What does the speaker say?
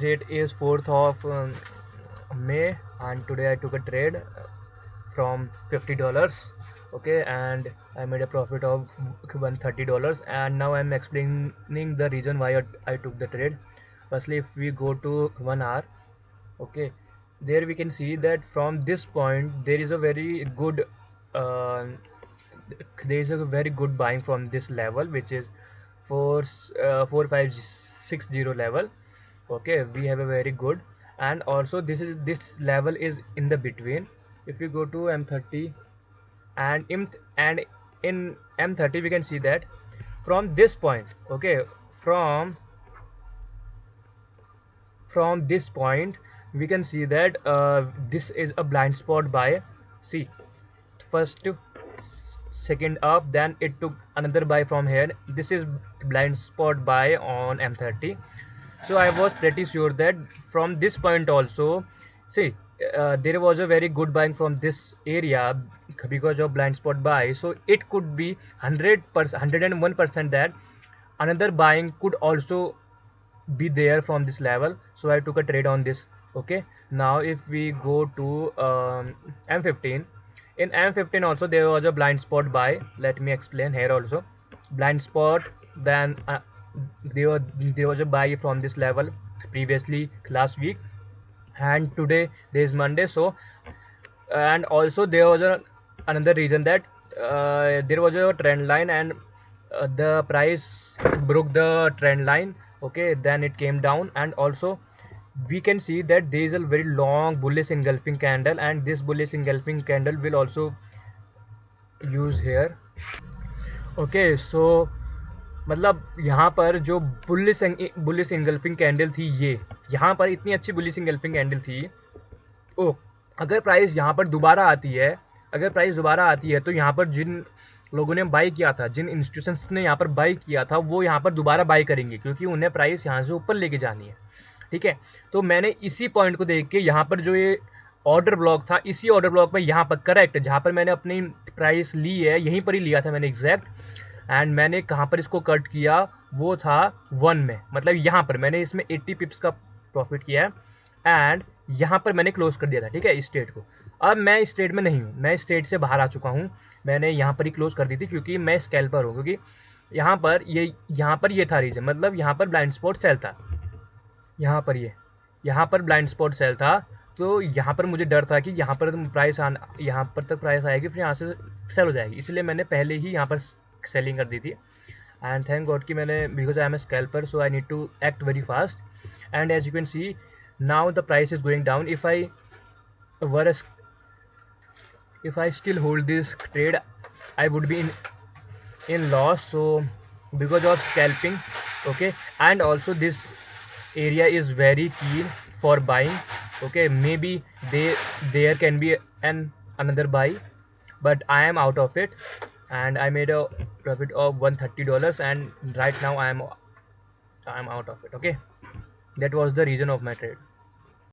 It is 4th of May, and today I took a trade from $50. Okay, and I made a profit of $130, and now I'm explaining the reason why I took the trade. Firstly, if we go to 1 hour, okay, there we can see that from this point there is a very good uh, there is a very good buying from this level, which is 4560 level. Okay, we have a very good, and also this level is in the between. If you go to M30 and in M30 we can see that from this point, okay, from this point we can see that this is a blind spot buy. See, first second up, then it took another buy from here. This is blind spot buy on M30. So I was pretty sure that from this point also, see, there was a very good buying from this area because of blind spot buy. So it could be 100%, 101% that another buying could also be there from this level. So I took a trade on this. Okay, now if we go to M15, in M15 also there was a blind spot buy. Let me explain here also. Blind spot, then there was a buy from this level previously last week, and today there is Monday. So and also there was another reason that there was a trend line, and the price broke the trend line. Okay, then it came down, and also we can see that there is a very long bullish engulfing candle, and this bullish engulfing candle will also use here. Okay, so मतलब यहाँ पर जो bullish engulfing candle थी, ये यहाँ पर इतनी अच्छी बुलिस इंगल्फिंग कैंडल थी। ओ, अगर प्राइस यहाँ पर दोबारा आती है, तो यहाँ पर जिन लोगों ने बाई किया था, जिन इंस्टीट्यूशंस ने यहाँ पर बाई किया था, वो यहाँ पर दोबारा बाई करेंगे, क्योंकि उन्हें प्राइस यहाँ से ऊपर लेके जानी है। ठीक है, तो मैंने इसी पॉइंट को देख के यहाँ पर जो ये ऑर्डर ब्लॉक था, इसी ऑर्डर ब्लॉक में यहाँ पर करेक्ट जहाँ पर मैंने अपनी प्राइस ली है, यहीं पर ही लिया था मैंने एग्जैक्ट। एंड मैंने कहाँ पर इसको कट किया, वो था 1 में, मतलब यहाँ पर मैंने इसमें 80 पिप्स का प्रॉफिट किया है, एंड यहाँ पर मैंने क्लोज कर दिया था। ठीक है, इस ट्रेड को। अब मैं इस ट्रेड में नहीं हूँ, मैं इस ट्रेड से बाहर आ चुका हूँ। मैंने यहाँ पर ही क्लोज कर दी थी, क्योंकि मैं स्कैल्पर हूँ, क्योंकि यहाँ पर ये था रीजन, मतलब यहाँ पर ब्लाइंड स्पॉट सेल था, यहाँ पर ब्लाइंड स्पॉट सेल था। तो यहाँ पर मुझे डर था कि यहाँ पर यहाँ पर तक प्राइस आएगी, फिर यहाँ से सेल हो जाएगी, इसलिए मैंने पहले ही यहाँ पर सेलिंग कर दी थी। एंड थैंक गॉड कि मैंने, because I am a scalper, so I need to act very fast. And as you can see, now the price is going down. If I still hold this trade, I would be in loss, so because of scalping. Okay, and also this area is very keen for buying. Okay, maybe there can be another buy, but I am out of it, and I made a profit of $130, and right now I am out of it. Okay, that was the reason of my trade.